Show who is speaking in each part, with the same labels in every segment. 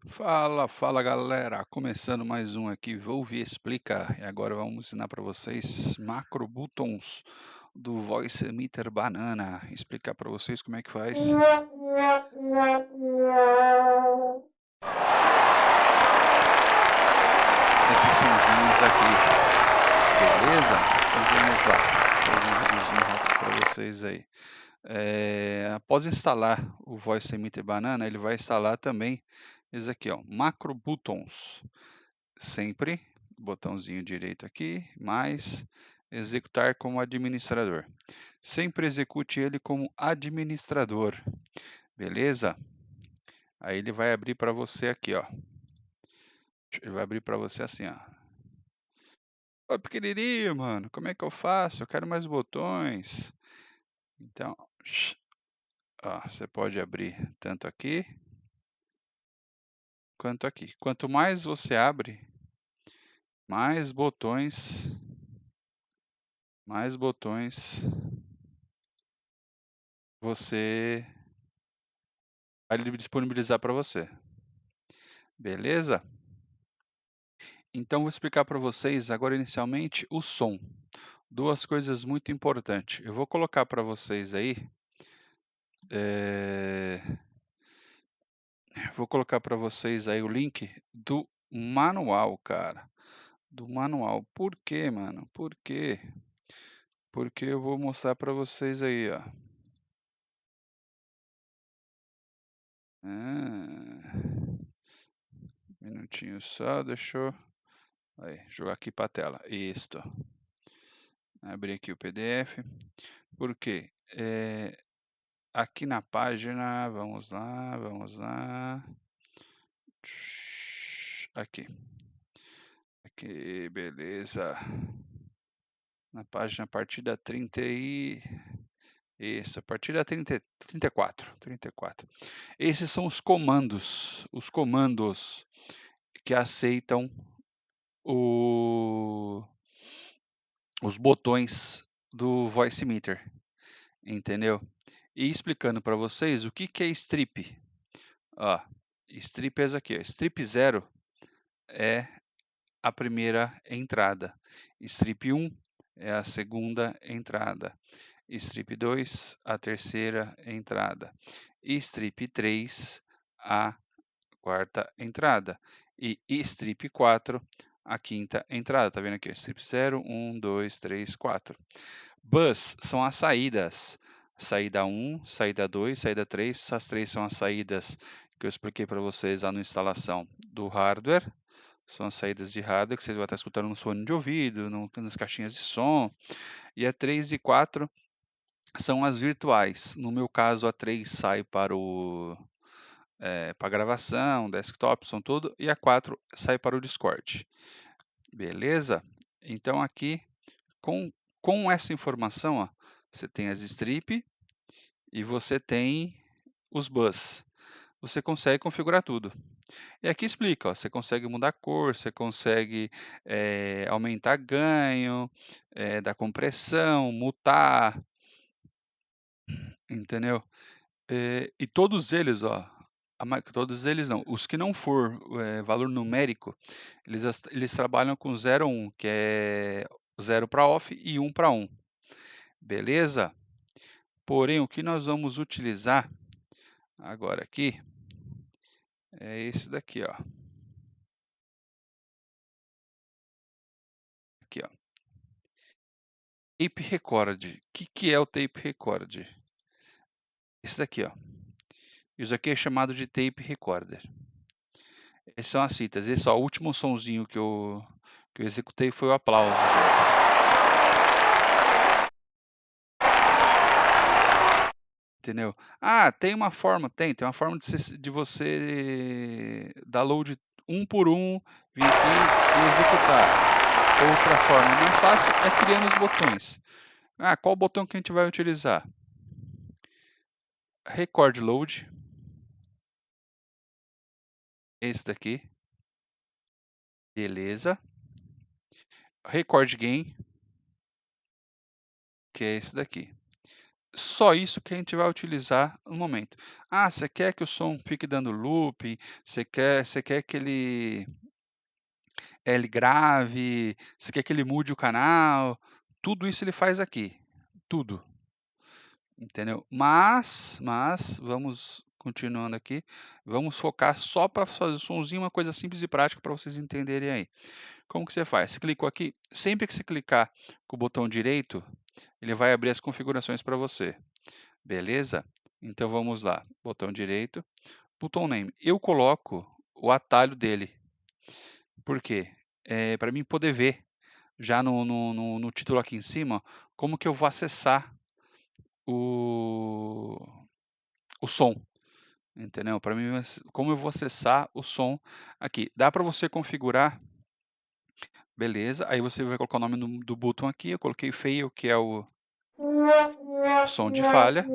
Speaker 1: Fala, fala galera, começando mais um aqui, Volvi Explica, e agora vamos ensinar para vocês macro buttons do Voice Emitter Banana, explicar para vocês como é que faz. Esses sonzinhos aqui, beleza? Então vamos lá, vou fazer um videozinho rápido para vocês aí. Após instalar o Voice Emitter Banana, ele vai instalar também esse aqui, ó, macro buttons. Sempre, botãozinho direito aqui, mais executar como administrador. Sempre execute ele como administrador, beleza? Aí ele vai abrir para você aqui, ó. Ele vai abrir para você assim, ó. Ô, pequenininho, mano, como é que eu faço? Eu quero mais botões. Então, ó, você pode abrir tanto aqui quanto aqui. Quanto mais você abre, mais botões você vai disponibilizar para você. Beleza? Então vou explicar para vocês agora inicialmente o som. Duas coisas muito importantes. Eu vou colocar para vocês aí. Vou colocar para vocês aí o link do manual, cara. Do manual. Por quê, mano? Por quê? Porque eu vou mostrar para vocês aí, ó. Minutinho só, deixa eu aí, jogar aqui para a tela. Isto. Abrir aqui o PDF. Por quê? Aqui na página, vamos lá. Aqui. Aqui, beleza. Na página a partir da 30 e... Isso, a partir da 34. Esses são os comandos que aceitam os botões do Voice Meter, entendeu? E explicando para vocês o que é strip. Ó, strip é isso aqui, ó. Strip 0 é a primeira entrada. Strip 1 é a segunda entrada. Strip 2, a terceira entrada. E strip 3, a quarta entrada. E strip 4, a quinta entrada. Tá vendo aqui? Strip 0, 1, 2, 3, 4. Bus são as saídas. Saída 1, saída 2, saída 3. Essas três são as saídas que eu expliquei para vocês lá na instalação do hardware. São as saídas de hardware que vocês vão estar escutando no fone de ouvido, nas caixinhas de som. E a 3 e 4 são as virtuais. No meu caso, a 3 sai para para gravação, desktop, som tudo, e a 4 sai para o Discord. Beleza? Então aqui, com essa informação, ó, você tem as strip e você tem os bus. Você consegue configurar tudo. E aqui explica, ó, você consegue mudar a cor, você consegue aumentar ganho, dar compressão, mutar, entendeu? E todos eles, ó, todos eles não, os que não for valor numérico, eles trabalham com 0, 1, que é 0 para off e 1 para on. Beleza? Porém, o que nós vamos utilizar agora aqui é esse daqui, ó. Aqui, ó. Tape Record. O que é o Tape Record? Esse daqui, ó. Isso aqui é chamado de Tape Recorder. Essas são as fitas. Esse, ó, o último sonzinho que eu executei foi o aplauso. Entendeu? Ah, tem uma forma, tem uma forma de você download um por um, vir aqui e executar. Outra forma mais fácil é criando os botões. Ah, qual botão que a gente vai utilizar? Record Load. Esse daqui. Beleza. Record Gain. Que é esse daqui. só isso que a gente vai utilizar no momento. Ah, você quer que o som fique dando looping, você quer que ele grave, você quer que ele mude o canal, tudo isso ele faz aqui, tudo, entendeu? Mas vamos continuando aqui, vamos focar só para fazer o sonzinho, uma coisa simples e prática para vocês entenderem aí. Como que você faz? Você clicou aqui, sempre que você clicar com o botão direito, ele vai abrir as configurações para você, beleza? Então vamos lá, botão direito, botão name. Eu coloco o atalho dele, por quê? Para mim poder ver já no título aqui em cima, como que eu vou acessar o, o som, entendeu? Para mim, como eu vou acessar o som aqui. Dá para você configurar, beleza? Aí você vai colocar o nome do botão aqui. Eu coloquei fail, que é o som de falha.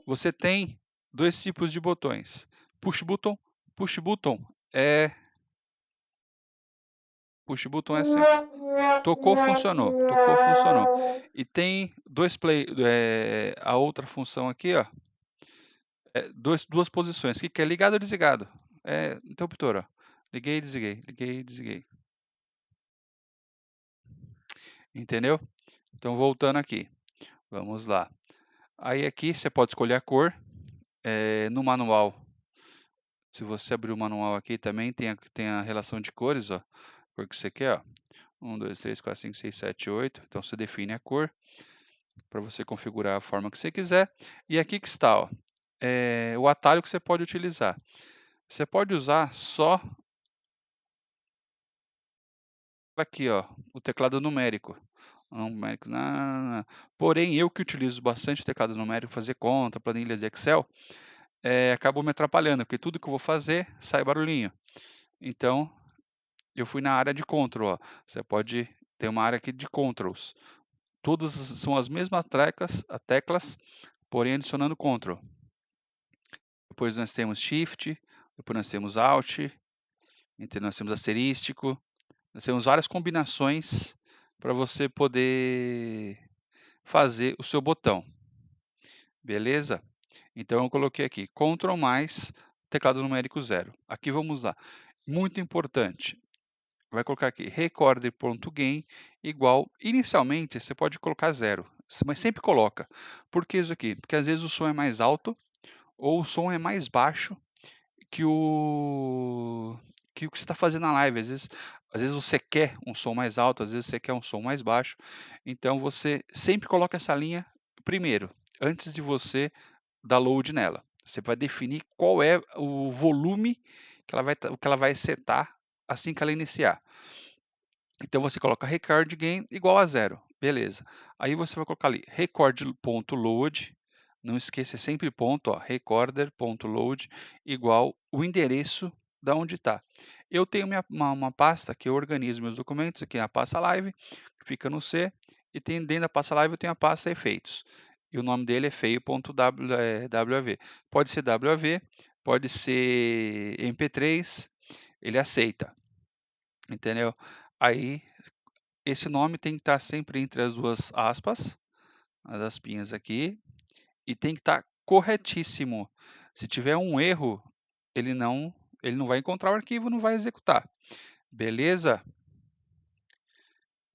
Speaker 1: Você tem dois tipos de botões: push button. Push button é push button é assim, ó. Tocou, funcionou. Tocou, funcionou. E tem dois play, a outra função aqui, ó. Duas posições. O que é ligado ou desligado? É interruptor, ó. Liguei e desliguei. Liguei e desliguei. Entendeu? Então, voltando aqui. Vamos lá. Aí aqui você pode escolher a cor. No manual, se você abrir o manual aqui, também tem a relação de cores, ó. A cor que você quer, ó. 1, 2, 3, 4, 5, 6, 7, 8. Então, você define a cor para você configurar a forma que você quiser. E aqui que está, ó. O atalho que você pode utilizar. Você pode usar só aqui, ó, o teclado numérico. Numérico, Porém, eu que utilizo bastante o teclado numérico, fazer conta, planilhas de Excel, acabou me atrapalhando, porque tudo que eu vou fazer sai barulhinho. Então, eu fui na área de control. Ó. Você pode ter uma área aqui de controls. Todas são as mesmas teclas, porém adicionando control. Depois nós temos shift, depois nós temos alt, então nós temos asterístico, nós temos várias combinações para você poder fazer o seu botão. Beleza? Então eu coloquei aqui Ctrl mais teclado numérico 0. Aqui vamos lá. Muito importante. Vai colocar aqui recorder.gain igual. Inicialmente você pode colocar 0, mas sempre coloca. Por que isso aqui? Porque às vezes o som é mais alto ou o som é mais baixo que o que você está fazendo na live. Às vezes você quer um som mais alto, às vezes você quer um som mais baixo. Então você sempre coloca essa linha primeiro, antes de você dar load nela. Você vai definir qual é o volume que ela vai setar assim que ela iniciar. Então você coloca record gain igual a 0. Beleza. Aí você vai colocar ali record.load. Não esqueça, é sempre ponto, ó, recorder.load igual o endereço da onde está. Eu tenho uma pasta que eu organizo meus documentos, aqui é a pasta live, que fica no C, e dentro da pasta live eu tenho a pasta efeitos. E o nome dele é feio.wav. Pode ser WAV, pode ser MP3, ele aceita, entendeu? Aí esse nome tem que estar sempre entre as duas aspas, as aspinhas aqui, e tem que estar corretíssimo. Se tiver um erro, ele não vai encontrar o arquivo, não vai executar. Beleza?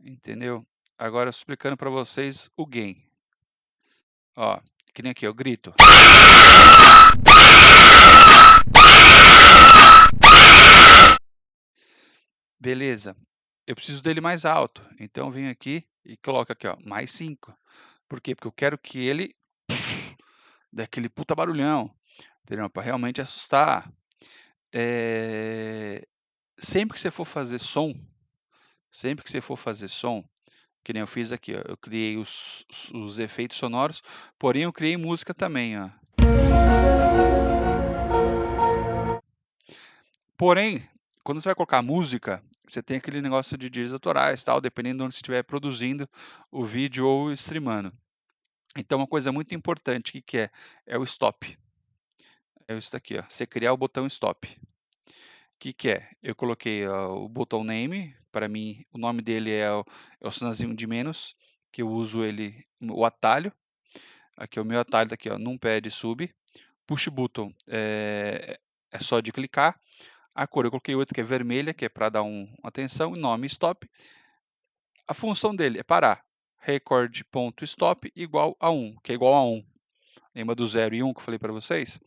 Speaker 1: Entendeu? Agora explicando para vocês o gain. Ó, que nem aqui, eu grito. Beleza. Eu preciso dele mais alto. Então eu venho aqui e coloco aqui, ó, mais 5. Por quê? Porque eu quero que ele dê aquele puta barulhão, entendeu? Para realmente assustar. Sempre que você for fazer som, que nem eu fiz aqui, ó, eu criei os efeitos sonoros, porém eu criei música também, ó. Porém, quando você vai colocar música, você tem aquele negócio de direitos autorais, tal, dependendo de onde você estiver produzindo o vídeo ou streamando. Então, uma coisa muito importante que é? É o stop. É isso daqui, ó. Você criar o botão stop. O que é? Eu coloquei o botão name, para mim o nome dele é o sinalzinho de menos, que eu uso ele, o atalho. Aqui é o meu atalho, tá aqui, ó, numpad sub. Push button é só de clicar. A cor eu coloquei outra que é vermelha, que é para dar uma atenção. Nome stop. A função dele é parar. Record.stop igual a 1, que é igual a 1. Lembra do 0 e 1 que eu falei para vocês?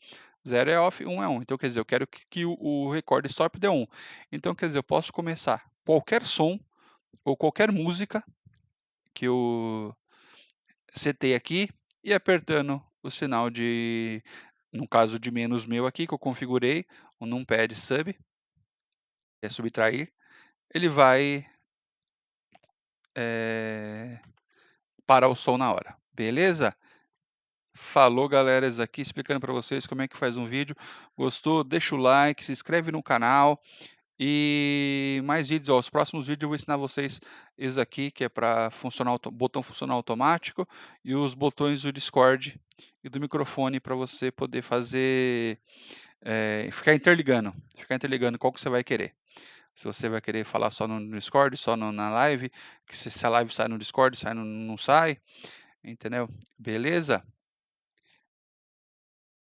Speaker 1: 0 é off, 1 é 1. Então, quer dizer, eu quero que o record stop dê 1. Então, quer dizer, eu posso começar qualquer som ou qualquer música que eu setei aqui e apertando o sinal de, no caso de menos meu aqui, que eu configurei, o numpad sub, que é subtrair, ele vai parar o som na hora. Beleza? Falou, galera, isso aqui explicando para vocês como é que faz um vídeo. Gostou? Deixa o like, se inscreve no canal e mais vídeos. Ó, os próximos vídeos eu vou ensinar vocês isso aqui, que é para funcionar, botão funcionar automático e os botões do Discord e do microfone para você poder fazer, ficar interligando qual que você vai querer. Se você vai querer falar só no Discord, só na live, que se a live sai no Discord, sai não sai, entendeu? Beleza?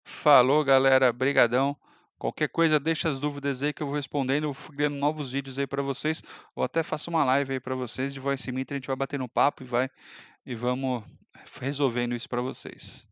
Speaker 1: Falou, galera. Brigadão. Qualquer coisa, deixa as dúvidas aí que eu vou respondendo. Eu vou criando novos vídeos aí para vocês. Ou até faço uma live aí para vocês de Voice Meter. A gente vai bater no papo e vamos resolvendo isso para vocês.